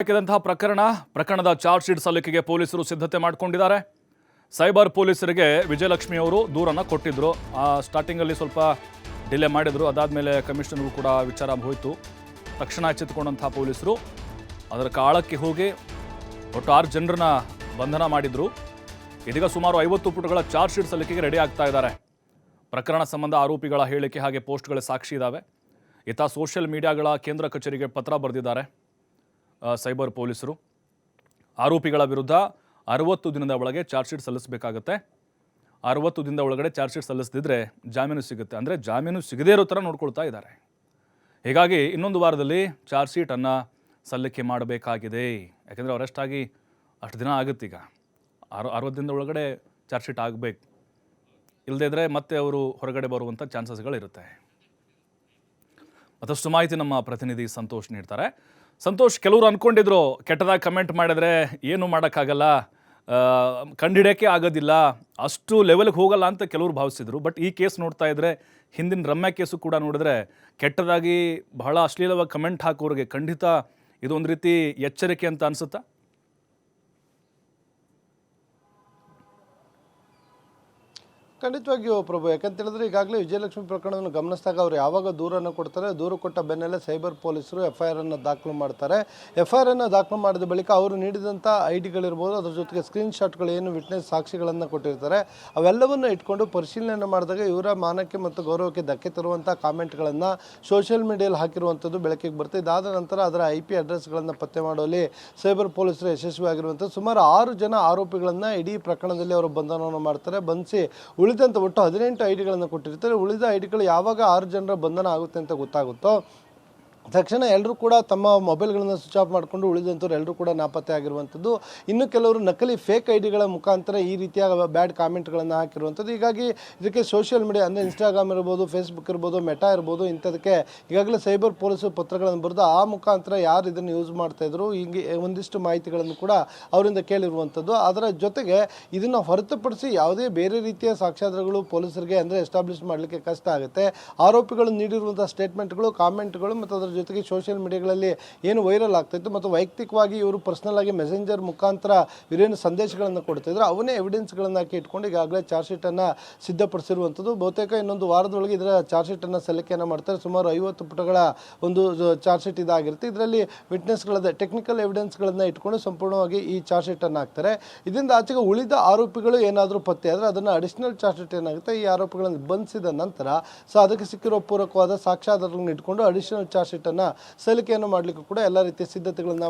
ಪ್ರಕರಣದ charge sheet ಸಲ್ಲಿಕೆಗೆ ಪೊಲೀಸರು ಸಿದ್ಧತೆ ಮಾಡಿಕೊಂಡಿದ್ದಾರೆ. ಸೈಬರ್ ಪೊಲೀಸರಿಗೆ ವಿಜಯಲಕ್ಷ್ಮಿ ಅವರು ದೂರನ್ನು ಕೊಟ್ಟಿದ್ರು. ಸ್ಟಾರ್ಟಿಂಗಲ್ಲಿ ಸ್ವಲ್ಪ ಡಿಲೇ ಮಾಡಿದ್ರು. ಅದಾದಮೇಲೆ ಕಮಿಷನರ್ಗೂ ಕೂಡ ವಿಚಾರ ಹೋಯಿತು. ತಕ್ಷಣ ಎಚ್ಚೆತ್ತುಕೊಂಡಂತಹ ಪೊಲೀಸರು ಅದರ ಆಳಕ್ಕೆ ಹೋಗಿ ಒಟ್ಟು 6 ಜನರನ್ನ ಬಂಧನ ಮಾಡಿದ್ರು. ಇದೀಗ ಸುಮಾರು 50 ಪುಟಗಳ ಚಾರ್ಜ್ ಶೀಟ್ ಸಲ್ಲಿಕೆಗೆ ರೆಡಿ ಆಗ್ತಾ ಇದ್ದಾರೆ. ಪ್ರಕರಣ ಸಂಬಂಧ ಆರೋಪಿಗಳ ಹೇಳಿಕೆ ಹಾಗೆ ಪೋಸ್ಟ್ಗಳ ಸಾಕ್ಷಿ ಇದ್ದಾವೆ. ಈತ ಸೋಷಿಯಲ್ ಮೀಡಿಯಾಗಳ ಕೇಂದ್ರ ಕಚೇರಿಗೆ ಪತ್ರ ಬರೆದಿದ್ದಾರೆ. ಸೈಬರ್ ಪೊಲೀಸರು ಆರೋಪಿಗಳ ವಿರುದ್ಧ 60 ದಿನದ ಒಳಗೆ ಚಾರ್ಜ್ ಶೀಟ್ ಸಲ್ಲಿಸಬೇಕಾಗುತ್ತೆ. 60 ದಿನದ ಒಳಗಡೆ ಚಾರ್ಜ್ ಶೀಟ್ ಸಲ್ಲಿಸದಿದ್ರೆ ಜಾಮೀನು ಸಿಗುತ್ತೆ. ಅಂದರೆ ಜಾಮೀನು ಸಿಗದೇ ಇರೋ ಥರ ನೋಡ್ಕೊಳ್ತಾ ಇದ್ದಾರೆ. ಹೀಗಾಗಿ ಇನ್ನೊಂದು ವಾರದಲ್ಲಿ ಚಾರ್ಜ್ ಶೀಟನ್ನು ಸಲ್ಲಿಕೆ ಮಾಡಬೇಕಾಗಿದೆ. ಯಾಕೆಂದರೆ ಅರೆಸ್ಟ್ ಆಗಿ ಅಷ್ಟು ದಿನ ಆಗುತ್ತೆ. ಈಗ 60 ದಿನದ ಒಳಗಡೆ ಚಾರ್ಜ್ ಶೀಟ್ ಆಗಬೇಕು. ಇಲ್ಲದೇ ಇದ್ದರೆ ಮತ್ತೆ ಅವರು ಹೊರಗಡೆ ಬರುವಂಥ ಚಾನ್ಸಸ್ಗಳಿರುತ್ತೆ. ಮತ್ತಷ್ಟು ಮಾಹಿತಿ ನಮ್ಮ ಪ್ರತಿನಿಧಿ ಸಂತೋಷ್ ನೀಡ್ತಾರೆ. ಸಂತೋಷ್, ಕೆಲವರು ಅಂದ್ಕೊಂಡಿದ್ರು ಕೆಟ್ಟದಾಗಿ ಕಮೆಂಟ್ ಮಾಡಿದ್ರೆ ಏನು ಮಾಡೋಕ್ಕಾಗಲ್ಲ, ಕಂಡುಹಿಡಿಯೋಕ್ಕೆ ಆಗೋದಿಲ್ಲ, ಅಷ್ಟು ಲೆವೆಲ್ಗೆ ಹೋಗಲ್ಲ ಅಂತ ಕೆಲವರು ಭಾವಿಸಿದ್ರು. ಬಟ್ ಈ ಕೇಸ್ ನೋಡ್ತಾ ಇದ್ದರೆ, ಹಿಂದಿನ ರಮ್ಯಾ ಕೇಸು ಕೂಡ ನೋಡಿದ್ರೆ ಕೆಟ್ಟದಾಗಿ ಬಹಳ ಅಶ್ಲೀಲವಾಗಿ ಕಮೆಂಟ್ ಹಾಕೋರಿಗೆ ಖಂಡಿತ ಇದೊಂದು ರೀತಿ ಎಚ್ಚರಿಕೆ ಅಂತ ಅನಿಸುತ್ತಾ? ಖಂಡಿತವಾಗಿಯೂ ಪ್ರಭು, ಯಾಕಂತ ಹೇಳಿದ್ರೆ ಈಗಾಗಲೇ ವಿಜಯಲಕ್ಷ್ಮಿ ಪ್ರಕರಣವನ್ನು ಗಮನಿಸಿದಾಗ ಅವರು ಯಾವಾಗ ದೂರನ್ನು ಕೊಡ್ತಾರೆ, ದೂರು ಕೊಟ್ಟ ಬೆನ್ನಲ್ಲೇ ಸೈಬರ್ ಪೊಲೀಸರು FIR ಅನ್ನು ದಾಖಲು ಮಾಡ್ತಾರೆ. FIR ಅನ್ನು ದಾಖಲು ಮಾಡಿದ ಬಳಿಕ ಅವರು ನೀಡಿದಂಥ ID-ಗಳಿರ್ಬೋದು, ಅದ್ರ ಜೊತೆಗೆ ಸ್ಕ್ರೀನ್ಶಾಟ್ಗಳು ಏನು ವಿಟ್ನೆಸ್ ಸಾಕ್ಷಿಗಳನ್ನು ಕೊಟ್ಟಿರ್ತಾರೆ, ಅವೆಲ್ಲವನ್ನು ಇಟ್ಕೊಂಡು ಪರಿಶೀಲನೆ ಮಾಡಿದಾಗ ಇವರ ಮಾನಕ್ಕೆ ಮತ್ತು ಗೌರವಕ್ಕೆ ಧಕ್ಕೆ ತರುವಂಥ ಕಾಮೆಂಟ್ಗಳನ್ನು ಸೋಷಿಯಲ್ ಮೀಡಿಯಲ್ಲಿ ಹಾಕಿರುವಂಥದ್ದು ಬೆಳಕಿಗೆ ಬರುತ್ತೆ. ಇದಾದ ನಂತರ ಅದರ IP ಅಡ್ರೆಸ್ಗಳನ್ನು ಪತ್ತೆ ಮಾಡುವಲ್ಲಿ ಸೈಬರ್ ಪೊಲೀಸರು ಯಶಸ್ವಿಯಾಗಿರುವಂಥದ್ದು. ಸುಮಾರು 6 ಜನ ಆರೋಪಿಗಳನ್ನು ಇಡೀ ಪ್ರಕರಣದಲ್ಲಿ ಅವರು ಬಂಧನವನ್ನು ಮಾಡ್ತಾರೆ. ಬಂಧಿಸಿ ಉಳಿದಂಥ ಒಟ್ಟು 18 ID-ಗಳನ್ನು ಕೊಟ್ಟಿರ್ತಾರೆ. ಉಳಿದ ID-ಗಳು ಯಾವಾಗ 6 ಜನರ ಬಂಧನ ಆಗುತ್ತೆ ಅಂತ ಗೊತ್ತಾಗುತ್ತೋ ತಕ್ಷಣ ಎಲ್ಲರೂ ಕೂಡ ತಮ್ಮ ಮೊಬೈಲ್ಗಳನ್ನು ಸ್ವಿಚ್ ಆಫ್ ಮಾಡಿಕೊಂಡು ಉಳಿದಂಥವ್ರು ಎಲ್ಲರೂ ಕೂಡ ನಾಪತ್ತೆ ಆಗಿರುವಂಥದ್ದು. ಇನ್ನು ಕೆಲವರು ನಕಲಿ ಫೇಕ್ ID-ಗಳ ಮುಖಾಂತರ ಈ ರೀತಿಯ ಬ್ಯಾಡ್ ಕಾಮೆಂಟ್ಗಳನ್ನು ಹಾಕಿರುವಂಥದ್ದು. ಹೀಗಾಗಿ ಇದಕ್ಕೆ ಸೋಷಿಯಲ್ ಮೀಡಿಯಾ ಅಂದರೆ ಇನ್ಸ್ಟಾಗ್ರಾಮ್ ಇರ್ಬೋದು, ಫೇಸ್ಬುಕ್ ಇರ್ಬೋದು, ಮೆಟಾ ಇರ್ಬೋದು, ಇಂಥದಕ್ಕೆ ಈಗಾಗಲೇ ಸೈಬರ್ ಪೊಲೀಸರು ಪತ್ರಗಳನ್ನು ಬರೆದು ಆ ಮುಖಾಂತರ ಯಾರು ಇದನ್ನು ಯೂಸ್ ಮಾಡ್ತಾಯಿದ್ರು ಹೀಗೆ ಒಂದಿಷ್ಟು ಮಾಹಿತಿಗಳನ್ನು ಕೂಡ ಅವರಿಂದ ಕೇಳಿರುವಂಥದ್ದು. ಅದರ ಜೊತೆಗೆ ಇದನ್ನು ಹೊರತುಪಡಿಸಿ ಯಾವುದೇ ಬೇರೆ ರೀತಿಯ ಸಾಕ್ಷ್ಯಾಧಾರಗಳು ಪೊಲೀಸರಿಗೆ ಅಂದರೆ ಎಸ್ಟಾಬ್ಲಿಷ್ ಮಾಡಲಿಕ್ಕೆ ಕಷ್ಟ ಆಗುತ್ತೆ. ಆರೋಪಿಗಳು ನೀಡಿರುವಂಥ ಸ್ಟೇಟ್ಮೆಂಟ್ಗಳು, ಕಾಮೆಂಟ್ಗಳು ಮತ್ತು ಅದರ ಜೊತೆಗೆ ಸೋಷಿಯಲ್ ಮೀಡಿಯಾಗಳಲ್ಲಿ ಏನು ವೈರಲ್ ಆಗ್ತಾಯಿತ್ತು ಮತ್ತು ವೈಯಕ್ತಿಕವಾಗಿ ಇವರು ಪರ್ಸ್ನಲ್ ಆಗಿ ಮೆಸೆಂಜರ್ ಮುಖಾಂತರ ಇವರೇನು ಸಂದೇಶಗಳನ್ನು ಕೊಡ್ತಾಯಿದ್ರು ಅವನ್ನೇ ಎವಿಡೆನ್ಸ್ಗಳನ್ನು ಹಾಕಿ ಇಟ್ಕೊಂಡು ಈಗಾಗಲೇ ಚಾರ್ಜ್ ಶೀಟನ್ನು ಸಿದ್ಧಪಡಿಸಿರುವಂಥದ್ದು. ಬಹುತೇಕ ಇನ್ನೊಂದು ವಾರದೊಳಗೆ ಇದರ ಚಾರ್ಜ್ ಶೀಟನ್ನು ಸಲ್ಲಿಕೆಯನ್ನು ಮಾಡ್ತಾರೆ. ಸುಮಾರು 50 ಪುಟಗಳ ಒಂದು ಚಾರ್ಜ್ ಶೀಟ್ ಇದಾಗಿರುತ್ತೆ. ಇದರಲ್ಲಿ ವಿಟ್ನೆಸ್ಗಳದ ಟೆಕ್ನಿಕಲ್ ಎವಿಡೆನ್ಸ್ಗಳನ್ನು ಇಟ್ಕೊಂಡು ಸಂಪೂರ್ಣವಾಗಿ ಈ ಚಾರ್ಜ್ ಶೀಟನ್ನು ಹಾಕ್ತಾರೆ. ಇದರಿಂದ ಆಚೆಗೆ ಉಳಿದ ಆರೋಪಿಗಳು ಏನಾದರೂ ಪತ್ತೆ ಆದರೆ ಅದನ್ನು ಅಡಿಷನಲ್ ಚಾರ್ಜ್ ಶೀಟ್ ಏನಾಗುತ್ತೆ, ಈ ಆರೋಪಿಗಳನ್ನು ಬಂಧಿಸಿದ ನಂತರ ಅದಕ್ಕೆ ಸಿಕ್ಕಿರೋ ಪೂರಕವಾದ ಸಾಕ್ಷ್ಯಾಧಾರಗಳನ್ನು ಇಟ್ಕೊಂಡು ಅಡಿಷನಲ್ ಚಾರ್ಜ್ ಶೀಟ್ ಸಲ್ಲಿಕೆಯನ್ನು ಮಾಡಲಿಕ್ಕೂ ಕೂಡ ಎಲ್ಲ ರೀತಿಯ ಸಿದ್ಧತೆಗಳನ್ನು